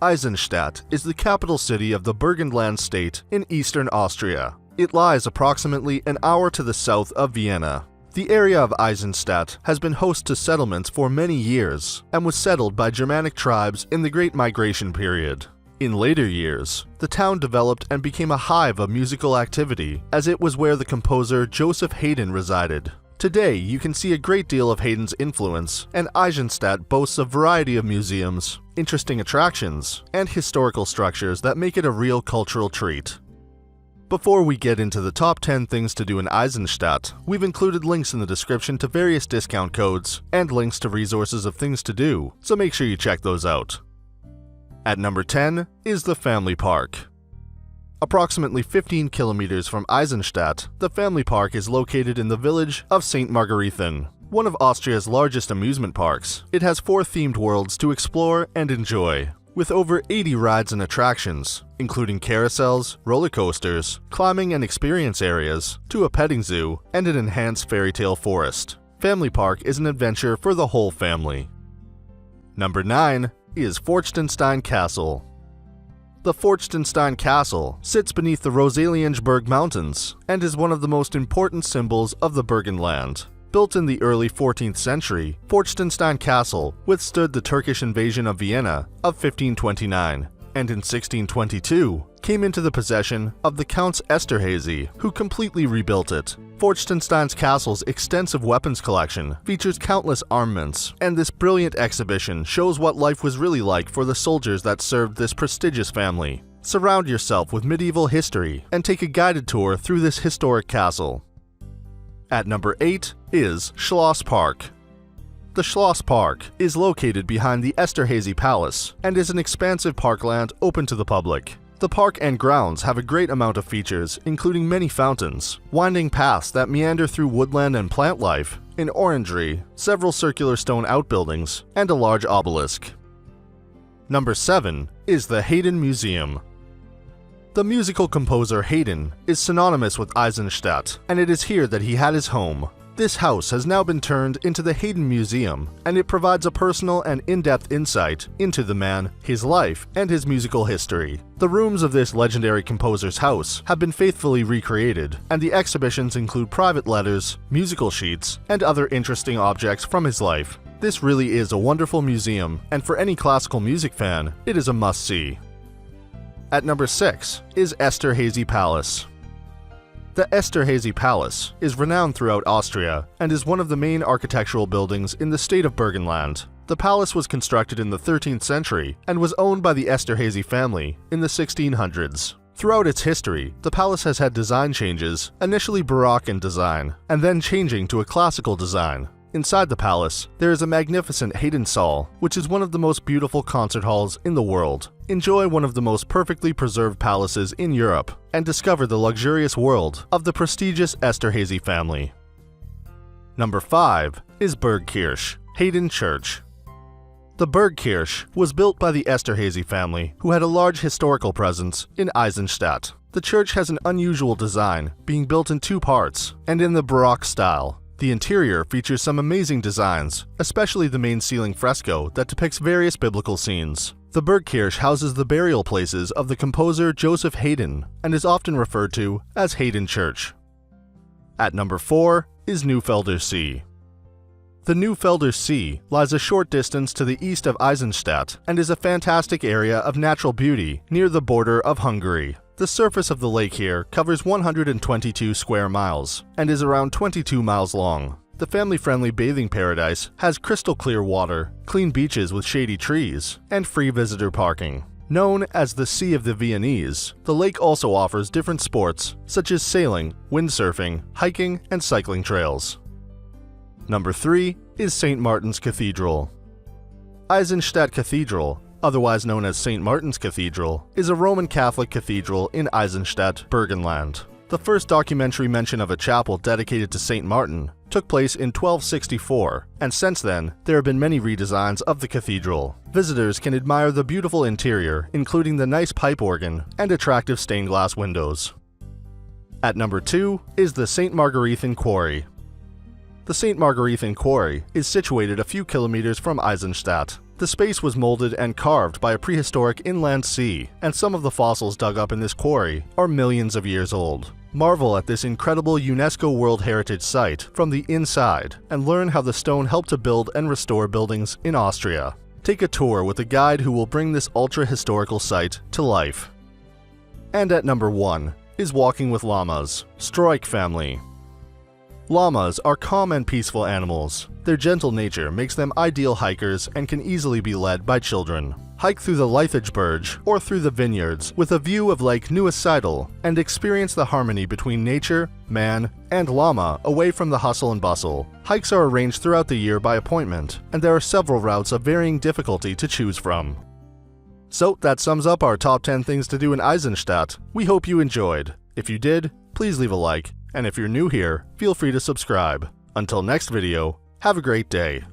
Eisenstadt is the capital city of the Burgenland state in eastern Austria. It lies approximately an hour to the south of Vienna. The area of Eisenstadt has been host to settlements for many years and was settled by Germanic tribes in the Great Migration period. In later years, the town developed and became a hive of musical activity, as it was where the composer Joseph Haydn resided. Today, you can see a great deal of Haydn's influence, and Eisenstadt boasts a variety of museums, interesting attractions, and historical structures that make it a real cultural treat. Before we get into the top 10 things to do in Eisenstadt, we've included links in the description to various discount codes and links to resources of things to do, so make sure you check those out. At number 10 is the Family Park. Approximately 15 kilometers from Eisenstadt, the Family Park is located in the village of St. Margarethen, one of Austria's largest amusement parks. It has 4 themed worlds to explore and enjoy, with over 80 rides and attractions, including carousels, roller coasters, climbing and experience areas, to a petting zoo, and an enhanced fairy tale forest. Family Park is an adventure for the whole family. Number 9 is Forchtenstein Castle. The Forchtenstein Castle sits beneath the Rosalienberg Mountains and is one of the most important symbols of the Burgenland. Built in the early 14th century, Forchtenstein Castle withstood the Turkish invasion of Vienna of 1529, and in 1622 came into the possession of the Counts Esterhazy, who completely rebuilt it. Forchtenstein's castle's extensive weapons collection features countless armaments, and this brilliant exhibition shows what life was really like for the soldiers that served this prestigious family. Surround yourself with medieval history and take a guided tour through this historic castle. At number 8 is Schloss Park. The Schloss Park is located behind the Esterhazy Palace and is an expansive parkland open to the public. The park and grounds have a great amount of features, including many fountains, winding paths that meander through woodland and plant life, an orangery, several circular stone outbuildings, and a large obelisk. Number 7 is the Haydn Museum. The musical composer Haydn is synonymous with Eisenstadt, and it is here that he had his home. This house has now been turned into the Haydn Museum, and it provides a personal and in-depth insight into the man, his life, and his musical history. The rooms of this legendary composer's house have been faithfully recreated, and the exhibitions include private letters, musical sheets, and other interesting objects from his life. This really is a wonderful museum, and for any classical music fan, it is a must-see. At number 6 is Esterhazy Palace. The Esterhazy Palace is renowned throughout Austria and is one of the main architectural buildings in the state of Burgenland. The palace was constructed in the 13th century and was owned by the Esterhazy family in the 1600s. Throughout its history, the palace has had design changes, initially Baroque in design, and then changing to a classical design. Inside the palace, there is a magnificent Haydn Saal, which is one of the most beautiful concert halls in the world. Enjoy one of the most perfectly preserved palaces in Europe, and discover the luxurious world of the prestigious Esterhazy family. Number 5 is Bergkirche, Haydn Church. The Bergkirche was built by the Esterhazy family, who had a large historical presence in Eisenstadt. The church has an unusual design, being built in 2 parts, and in the Baroque style. The interior features some amazing designs, especially the main ceiling fresco that depicts various biblical scenes. The Bergkirche houses the burial places of the composer Joseph Haydn and is often referred to as Haydn Church. At number 4 is Neufelder See. The Neufelder See lies a short distance to the east of Eisenstadt and is a fantastic area of natural beauty near the border of Hungary. The surface of the lake here covers 122 square miles and is around 22 miles long. The family-friendly bathing paradise has crystal-clear water, clean beaches with shady trees, and free visitor parking. Known as the Sea of the Viennese, the lake also offers different sports such as sailing, windsurfing, hiking, and cycling trails. Number 3 is St. Martin's Cathedral. Eisenstadt Cathedral, otherwise known as St. Martin's Cathedral, is a Roman Catholic cathedral in Eisenstadt, Burgenland. The first documentary mention of a chapel dedicated to St. Martin took place in 1264, and since then, there have been many redesigns of the cathedral. Visitors can admire the beautiful interior, including the nice pipe organ and attractive stained glass windows. At number 2 is the St. Margarethen Quarry. The St. Margarethen Quarry is situated a few kilometers from Eisenstadt. The space was molded and carved by a prehistoric inland sea, and some of the fossils dug up in this quarry are millions of years old. Marvel at this incredible UNESCO World Heritage Site from the inside and learn how the stone helped to build and restore buildings in Austria. Take a tour with a guide who will bring this ultra-historical site to life. And at number 1 is Walking with Llamas, Stroik family. Llamas are calm and peaceful animals. Their gentle nature makes them ideal hikers and can easily be led by children. Hike through the Berge or through the vineyards with a view of Lake Neusiedl and experience the harmony between nature, man, and llama away from the hustle and bustle. Hikes are arranged throughout the year by appointment, and there are several routes of varying difficulty to choose from. So that sums up our top 10 things to do in Eisenstadt. We hope you enjoyed. If you did, please leave a like, and if you're new here, feel free to subscribe. Until next video, have a great day.